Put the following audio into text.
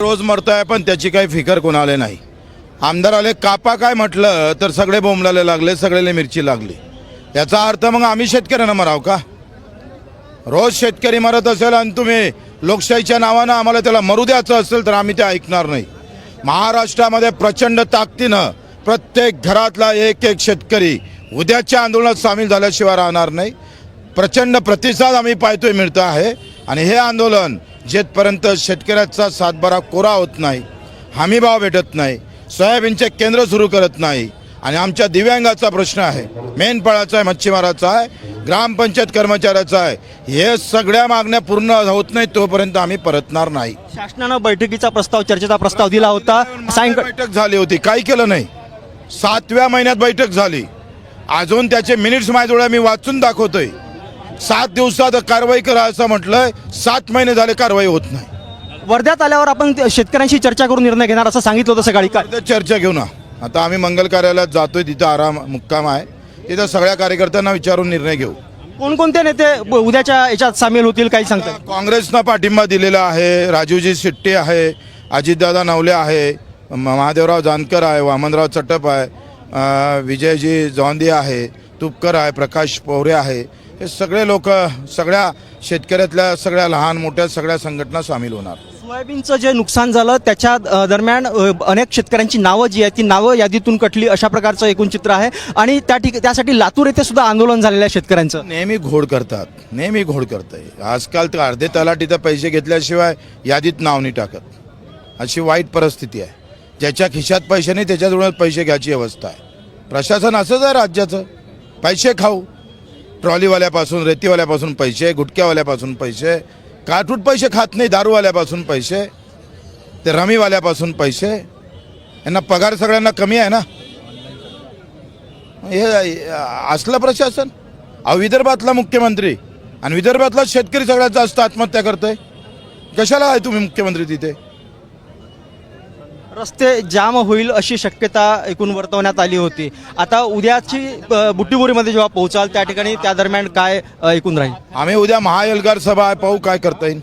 रोज मरतोय पण त्याची काही फिकर कोणाला नाही. आमदार आले कापा काय म्हटलं तर सगळे बोंबलाले लागले, सगळेले मिरची लागली. याचा अर्थ मग आम्ही शेतकऱ्यांना मराव का? रोज शेतकरी मरत असेल आणि तुम्ही लोकशाहीच्या नावानं आम्हाला त्याला मरू द्यायचं असेल तर आम्ही ते ऐकणार नाही. महाराष्ट्रामध्ये प्रचंड ताकदीनं प्रत्येक घरातला एक एक शेतकरी उद्याच्या आंदोलनात सामील झाल्याशिवाय राहणार नाही. प्रचंड प्रतिसाद आम्ही पाहतोय मिळतो आहे आणि हे आंदोलन जेथपर्यंत शेतकऱ्याचा सातबारा कोरा होत नाही, हमीभाव भेटत नाही, सोयाबीनचे केंद्र सुरू करत नाही आणि आमच्या दिव्यांगाचा प्रश्न आहे, मेंढपाळाचा आहे, मच्छीमाराचा आहे, ग्रामपंचायत कर्मचाऱ्याचा आहे, हे सगळ्या मागण्या पूर्ण होत नाही तोपर्यंत आम्ही परतणार नाही. शासनानं बैठकीचा प्रस्ताव, चर्चेचा प्रस्ताव दिला होता. सायंकाळ बैठक झाली होती, काही केलं नाही. 7व्या महिन्यात बैठक झाली, अजून त्याचे मिनिट्स माझ्याजवळ मी वाचून दाखवतोय. 7 दिवसात कारवाई करा असं म्हटलंय, 7 महिने झाले कारवाई होत नाही. वर्ध्यात आल्यावर आपण शेतकऱ्यांशी चर्चा करून निर्णय घेणार असं सांगितलं होतं सकाळी. काय वर्ध्यात चर्चा घेऊ ना. आता आम्ही मंगल कार्यालयात जातोय, तिथं आराम मुक्काम आहे, तिथं सगळ्या कार्यकर्त्यांना विचारून निर्णय घेऊ. कोणकोणते नेते उद्याच्या याच्यात सामील होतील काही सांगतात? काँग्रेसनं पाठिंबा दिलेला आहे. राजूजी शेट्टी आहे, अजितदादा नवले आहे, महादेवराव जानकर आहे, वामनराव चटप आहे, विजयजी जॉंदी आहे, तुपकर आहे, प्रकाश पोहरे आहे. हे सगळे लोक, सगळ्या शेतकऱ्यातल्या सगळ्या लहान मोठ्या सगळ्या संघटना सामील होणार. सोयाबीनचं जे नुकसान झालं त्याच्या दरम्यान अनेक शेतकऱ्यांची नावं जी आहेत ती नावं यादीतून कटली, अशा प्रकारचं एकूण चित्र आहे. आणि त्यासाठी लातूर येथे सुद्धा आंदोलन झालेलं आहे शेतकऱ्यांचं. नेहमी घोड करतात, नेहमी घोड करताय. आजकाल तर अर्धे तलाठीचं पैसे घेतल्याशिवाय यादीत नाव नाही टाकत, अशी वाईट परिस्थिती आहे. ज्याच्या खिशात पैसे नाही त्याच्याजवळ पैसे घ्यायची अवस्था आहे. प्रशासन असंच आहे राज्याचं, पैसे खाऊ. ट्रॉलीवाल्यापासून, रेतीवाल्यापासून पैसे, गुटख्यावाल्यापासून पैसे, काटूट पैसे खात नाही, दारूवाल्यापासून पैसे, ते रमीवाल्यापासून पैसे. यांना पगार सगळ्यांना कमी आहे ना. हे असलं प्रशासन. विदर्भातला मुख्यमंत्री आणि विदर्भातला शेतकरी सगळ्यात जास्त आत्महत्या करतोय. कशाला आहे तुम्ही मुख्यमंत्री तिथे? रस्ते जाम होईल अशी शक्यता एकूण वर्तवण्यात आली होती. आता उद्याची बुट्टीबोरीमध्ये जेव्हा पोहोचाल त्या ठिकाणी त्या दरम्यान काय एकूण राहील? आम्ही उद्या महाएल्गार सभा आहे, पाहू काय करता येईल.